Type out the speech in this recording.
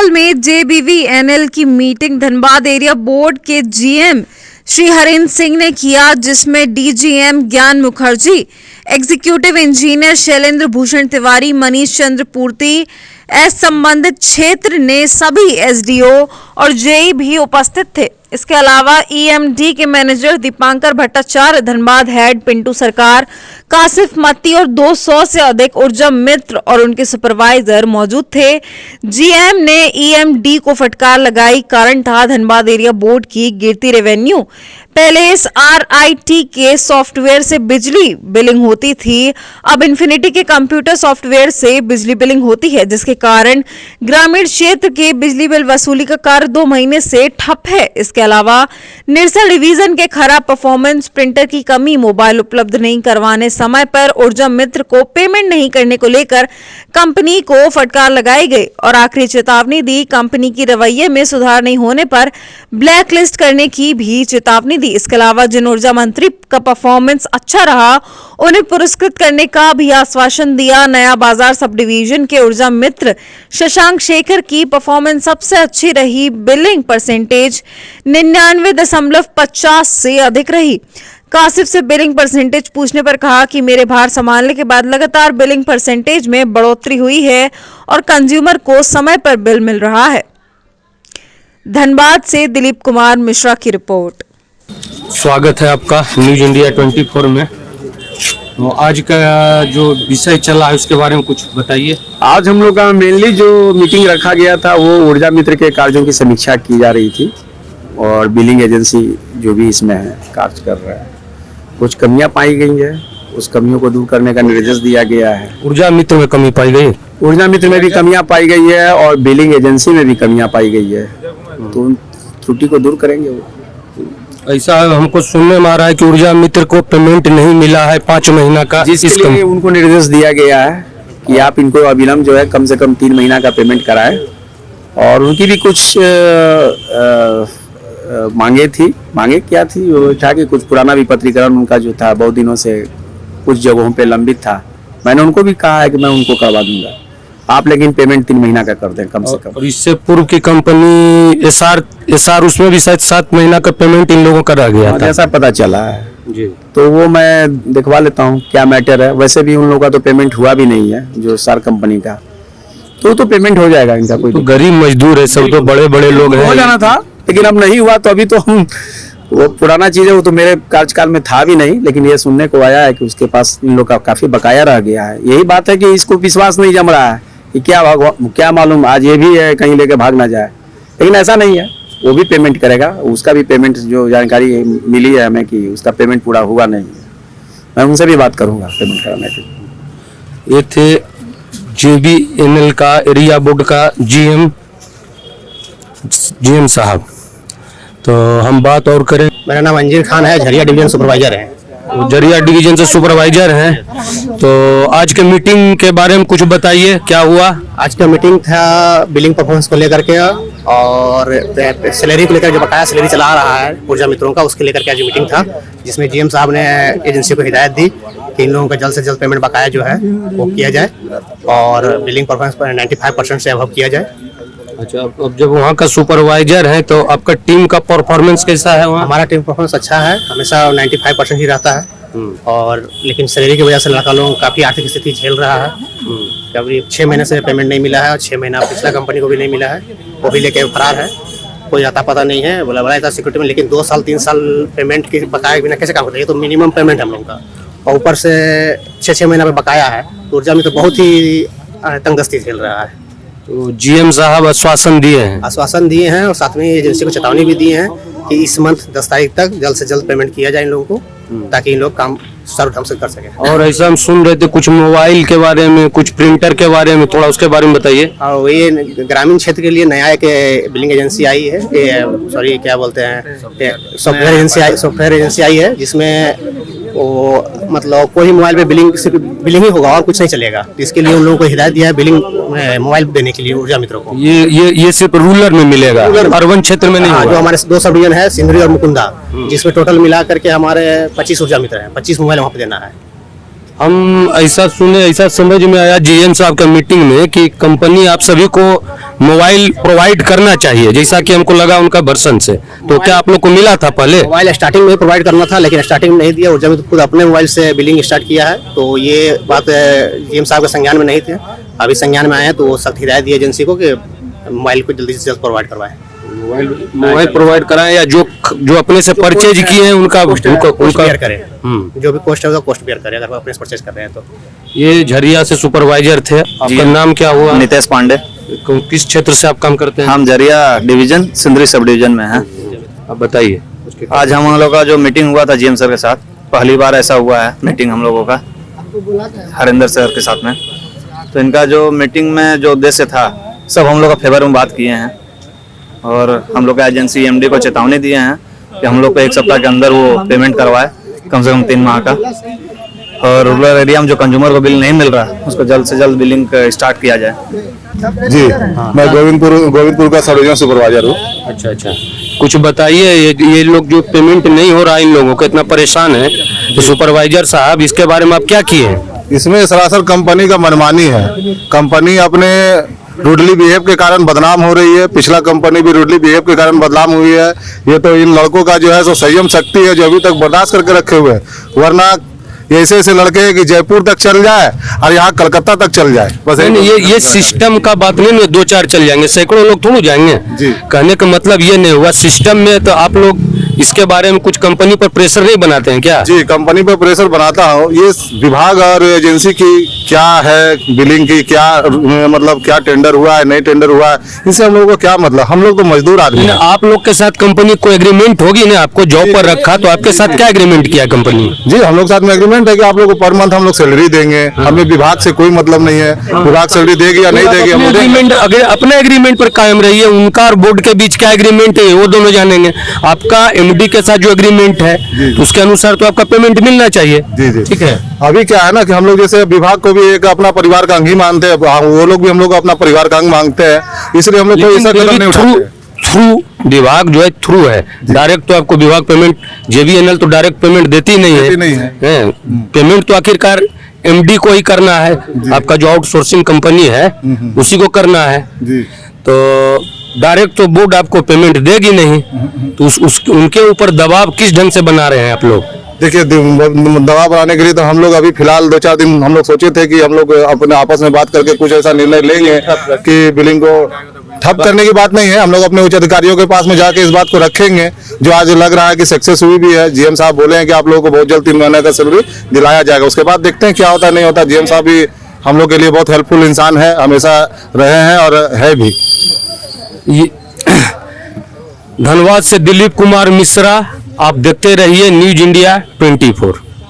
Hall में JBVNL की meeting Dhanbad area board के जीएम श्री हरेंद्र सिंह ने किया, जिसमें डीजीएम ज्ञान मुखर्जी, एग्जीक्यूटिव इंजीनियर शैलेंद्र भूषण तिवारी, मनीष चंद्र पूर्ति, संबंधित क्षेत्र ने सभी एसडीओ और जेई भी उपस्थित थे। इसके अलावा ईएमडी के मैनेजर दीपांकर भट्टाचार्य, धनबाद हेड पिंटू सरकार, कासिफ मत्ती और 200 से अधिक ऊर्जा मित्र और उनके सुपरवाइजर मौजूद थे। जीएम ने ईएमडी को फटकार लगाई, कारण था धनबाद एरिया बोर्ड की गिरती रेवेन्यू। पहले इस आरआईटी के सॉफ्टवेयर से बिजली बिलिंग होती थी, अब इन्फिनिटी के कंप्यूटर सॉफ्टवेयर से बिजली बिलिंग होती है, जिसके कारण ग्रामीण क्षेत्र के बिजली बिल वसूली का कार्य 2 महीने से ठप है। इसके अलावा निरसा डिवीजन के खराब परफॉर्मेंस, प्रिंटर की कमी, मोबाइल उपलब्ध नहीं करवाने, समय पर ऊर्जा मित्र को पेमेंट नहीं करने को लेकर कंपनी को फटकार लगाई गई और आखिरी चेतावनी दी। कंपनी की रवैये में सुधार नहीं होने पर ब्लैक लिस्ट करने की भी चेतावनी दी। इसके अलावा जिन ऊर्जा मंत्री का परफॉर्मेंस अच्छा रहा, उन्हें पुरस्कृत करने का भी आश्वासन दिया। नया बाजार सब डिवीजन के ऊर्जा मित्र शशांक शेखर की परफॉर्मेंस सबसे अच्छी रही, बिलिंग परसेंटेज 99.50 से अधिक रही। कासिफ से बिलिंग परसेंटेज पूछने पर कहा कि मेरे भार संभालने के बाद लगातार बिलिंग परसेंटेज में बढ़ोतरी हुई है और कंज्यूमर को समय पर बिल मिल रहा है। धनबाद से दिलीप कुमार मिश्रा की रिपोर्ट। स्वागत है आपका न्यूज इंडिया 24 में। तो आज का जो विषय चला है उसके बारे में कुछ बताइए। आज हम लोग का मेनली जो मीटिंग रखा गया था वो ऊर्जा मित्र के कार्यों की समीक्षा की जा रही थी और बिलिंग एजेंसी जो भी इसमें है कार्य कर रहा है, कुछ कमियां पाई गई है, उस कमियों को दूर करने का निर्देश दिया गया है। ऊर्जा मित्र में कमी पाई गई, ऊर्जा मित्र में भी कमियां पाई गई है और बिलिंग एजेंसी में भी कमियां पाई गई है, तो उन त्रुटि को दूर करेंगे वो। ऐसा हमको सुनने में आ रहा है कि ऊर्जा मित्र को पेमेंट नहीं मिला है 5 महीना का, जिसके लिए उनको निर्देश दिया गया है कि आप इनको अविलंब जो है कम से कम 3 महीना का पेमेंट कराएं। और उनकी भी कुछ मांगे क्या थी, वो था कि कुछ पुराना विपत्रीकरण उनका जो था बहुत दिनों से कुछ जगहों पे लंबित था। मैंने उनको भी कहा है कि मैं उनको करवा दूंगा, आप लेकिन पेमेंट 3 महीना का कर दें कम से कम। और इससे पूर्व की कंपनी एसआर उसमें भी शायद 7 महीना का पेमेंट इन लोगों करा गया था, ऐसा पता चला है जी। तो वो मैं दिखवा लेता हूँ क्या मैटर है। वैसे भी उन लोगों का तो पेमेंट हुआ भी नहीं है जो एसआर कंपनी का, तो पेमेंट हो जाएगा इनका। कोई तो गरीब मजदूर है सब, तो बड़े बड़े लोग हैं, हो जाना था लेकिन अब नहीं हुआ। तो अभी तो हम वो पुराना चीज है, वो तो मेरे कार्यकाल में था भी नहीं, लेकिन ये सुनने को आया है कि उसके पास इन लोग का काफी बकाया रह गया है। यही बात है कि इसको विश्वास नहीं जम रहा है कि क्या मालूम आज ये भी है कहीं लेके भाग ना जाए, लेकिन ऐसा नहीं है, वो भी पेमेंट करेगा। उसका भी पेमेंट जो जानकारी मिली है हमें कि उसका पेमेंट पूरा हुआ नहीं है, मैं उनसे भी बात करूंगा पेमेंट कराने की। ये थे जेबीएनएल का एरिया बोर्ड का जीएम साहब। तो हम बात और करें। मेरा नाम अंजीर खान है, झरिया डिवीजन सुपरवाइजर है। झरिया डिवीजन से सुपरवाइजर हैं। तो आज के मीटिंग के बारे में कुछ बताइए, क्या हुआ? आज का मीटिंग था बिलिंग परफॉर्मेंस को लेकर के और सैलरी को लेकर, जो बकाया सैलरी चला रहा है ऊर्जा मित्रों का, उसके लेकर के आज मीटिंग था, जिसमें जीएम साहब ने एजेंसी को हिदायत दी कि इन लोगों का जल्द से जल्द पेमेंट बकाया जो है वो किया जाए और बिलिंग परफॉर्मेंस पर 95% से अबव किया जाए। अच्छा, अब जब वहाँ का सुपरवाइजर है तो आपका टीम का परफॉर्मेंस कैसा है वहाँ? हमारा टीम परफॉर्मेंस अच्छा है, हमेशा 95% ही रहता है। और लेकिन सैलरी की वजह से लड़का लोगों काफ़ी आर्थिक स्थिति झेल रहा है। कभी 6 महीने से पेमेंट नहीं मिला है और 6 महीना पिछला कंपनी को भी नहीं मिला है, वो भी लेके फरार है, कोई आता पता नहीं है। बोला बड़ा था सिक्योरिटी में, लेकिन 2 साल 3 साल पेमेंट के बकाया बिना कैसे काम करते हैं? ये तो मिनिमम पेमेंट हम लोगों का, और ऊपर से 6 महीना पे बकाया है। ऊर्जा में तो बहुत ही तंगदस्ती झेल रहा है। तो जीएम साहब आश्वासन दिए हैं और साथ में एजेंसी को चेतावनी भी दी है कि इस मंथ 10 तारीख तक जल्द से जल्द पेमेंट किया जाए इन लोगों को, ताकि इन लोग काम सर्व ढंग से कर सके। और ऐसा हम सुन रहे थे कुछ मोबाइल के बारे में, कुछ प्रिंटर के बारे में, थोड़ा उसके बारे में बताइए। और ये ग्रामीण क्षेत्र के लिए नया एक बिलिंग एजेंसी आई है, सॉरी क्या बोलते हैं, सॉफ्टवेयर एजेंसी आई है, जिसमें वो मतलब कोई मोबाइल पे बिलिंग ही होगा और कुछ नहीं चलेगा। इसके लिए उन लोगों को हिदायत दिया है बिलिंग मोबाइल देने के लिए ऊर्जा मित्रों को। ये सिर्फ रूरल में मिलेगा, अर्बन क्षेत्र में नहीं? जो हमारे 2 सब डिवीजन है, सिंधरी और मुकुंदा, जिसमें टोटल मिला करके हमारे 25 ऊर्जा मित्र हैं, 25 मोबाइल वहाँ पे देना है। हम ऐसा सुने, ऐसा समझ में आया जीएम साहब का मीटिंग में कि कंपनी आप सभी को मोबाइल प्रोवाइड करना चाहिए, जैसा कि हमको लगा उनका वर्षन से। तो क्या आप लोग को मिला था पहले? मोबाइल स्टार्टिंग में प्रोवाइड करना था, लेकिन स्टार्टिंग में नहीं दिया और जब खुद अपने मोबाइल से बिलिंग स्टार्ट किया है तो ये बात जीएम साहब के संज्ञान में नहीं थे। अभी संज्ञान में आए हैं तो वो सख्त हिदायत दी एजेंसी को कि मोबाइल को जल्दी से जल्द प्रोवाइड करवाएं। मोबाइल प्रोवाइड कराएं या जो अपने से परचेज किए हैं उनका बेयर करें। जो भी कॉस्ट है उसका कॉस्ट बेयर करें अगर वो अपने से परचेज कर रहे हैं तो। ये झरिया से सुपरवाइजर थे, आपका नाम क्या हुआ? नितेश पांडे। किस क्षेत्र से आप काम करते हैं? हम Jharia division Sindri sub division में हैं। आप बताइए। आज हम लोग का जो मीटिंग हुआ था जीएम सर के साथ, पहली बार ऐसा हुआ है मीटिंग हम लोगों का हरिंदर सर के साथ में। तो इनका जो मीटिंग में जो उद्देश्य था सब हम लोग का फेवर में बात किए हैं और हम लोग का एजेंसी एमडी को चेतावनी दिए हैं कि हम लोग को 1 सप्ताह के अंदर वो पेमेंट करवाए, कम से कम 3 माह का। और रूरल एरिया में जो कंज्यूमर को बिल नहीं मिल रहा उसको जल्द से जल्द बिलिंग स्टार्ट किया जाए। जी मैं गोविंदपुर का सब डिवीजन सुपरवाइजर हूँ। अच्छा, कुछ बताइए। ये लोग जो पेमेंट नहीं हो रहा इन लोगों को इतना परेशान है, तो सुपरवाइजर साहब इसके बारे में आप क्या किए हैं? इसमें सरासर कंपनी का मनमानी है। कंपनी अपने रूडली बिहेव के कारण बदनाम हो रही है। पिछला कंपनी भी रूडली बिहेव के कारण बदनाम हुई है। ये तो इन लड़कों का जो है सो संयम शक्ति है जो अभी तक बर्दाश्त करके रखे हुए हैं, वरना ऐसे ऐसे लड़के हैं कि जयपुर तक चल जाए और यहाँ कलकत्ता तक चल जाए। बस ये सिस्टम का बात नहीं, 2-4 चल जाएंगे, सैकड़ों लोग थोड़ी जाएंगे। जी। कहने का मतलब ये नहीं हुआ सिस्टम में। तो आप लोग इसके बारे में कुछ कंपनी पर प्रेशर नहीं बनाते हैं क्या? जी कंपनी पे प्रेशर बनाता हूँ। ये विभाग और एजेंसी की क्या है, बिलिंग की क्या मतलब क्या टेंडर हुआ है नहीं टेंडर हुआ है, इससे हम लोगों को क्या मतलब? हम लोग तो मजदूर आदमी हैं। आप लोग के साथ कंपनी को एग्रीमेंट होगी ना, आपको जॉब पर रखा तो आपके साथ क्या एग्रीमेंट किया कंपनी? जी हम लोग साथ में एग्रीमेंट है कि आप लोग को पर मंथ हम लोग सैलरी देंगे। हमें विभाग से कोई मतलब नहीं है, विभाग सैलरी देगी या नहीं देगी हम एग्रीमेंट अगर अपने एग्रीमेंट पर कायम रहिए। उनका और बोर्ड के बीच क्या एग्रीमेंट है वो दोनों जानेंगे। आपका एमडी के साथ जो एग्रीमेंट है तो उसके अनुसार तो आपका पेमेंट मिलना चाहिए। जी ठीक है। अभी क्या है ना कि हम लोग जैसे विभाग को भी एक अपना परिवार का अंग ही मानते हैं, वो लोग भी हम लोग को अपना परिवार का अंग मांगते हैं, इसलिए हम लोग कोई ऐसा कदम नहीं उठाते। थ्रू विभाग जो है थ्रू है, डायरेक्ट तो आपको विभाग पेमेंट जेबीएनएल तो डायरेक्ट पेमेंट देती नहीं है। पेमेंट तो आखिरकार एमडी को ही करना है। आपका जो आउटसोर्सिंग कंपनी है उसी को करना है। जी तो डायरेक्ट तो बोर्ड आपको पेमेंट देगी नहीं, तो उनके ऊपर दबाव किस ढंग से बना रहे हैं आप लोग? देखिए दवा बनाने के लिए तो हम लोग अभी फिलहाल 2-4 दिन हम लोग सोचे थे कि हम लोग अपने आपस में बात करके कुछ ऐसा निर्णय लेंगे कि बिलिंग को ठप करने की बात नहीं है। हम लोग अपने उच्च अधिकारियों के पास में जाके इस बात को रखेंगे, जो आज लग रहा है कि सक्सेस हुई भी है। जीएम साहब बोले हैं कि आप लोगों को बहुत जल्द 3 महीने का सैलरी दिलाया जाएगा। उसके बाद देखते हैं क्या होता नहीं होता। जीएम साहब भी हम लोग के लिए बहुत हेल्पफुल इंसान है, हमेशा रहे हैं और है भी। धनबाद से दिलीप कुमार मिश्रा, आप देखते रहिए न्यूज इंडिया 24।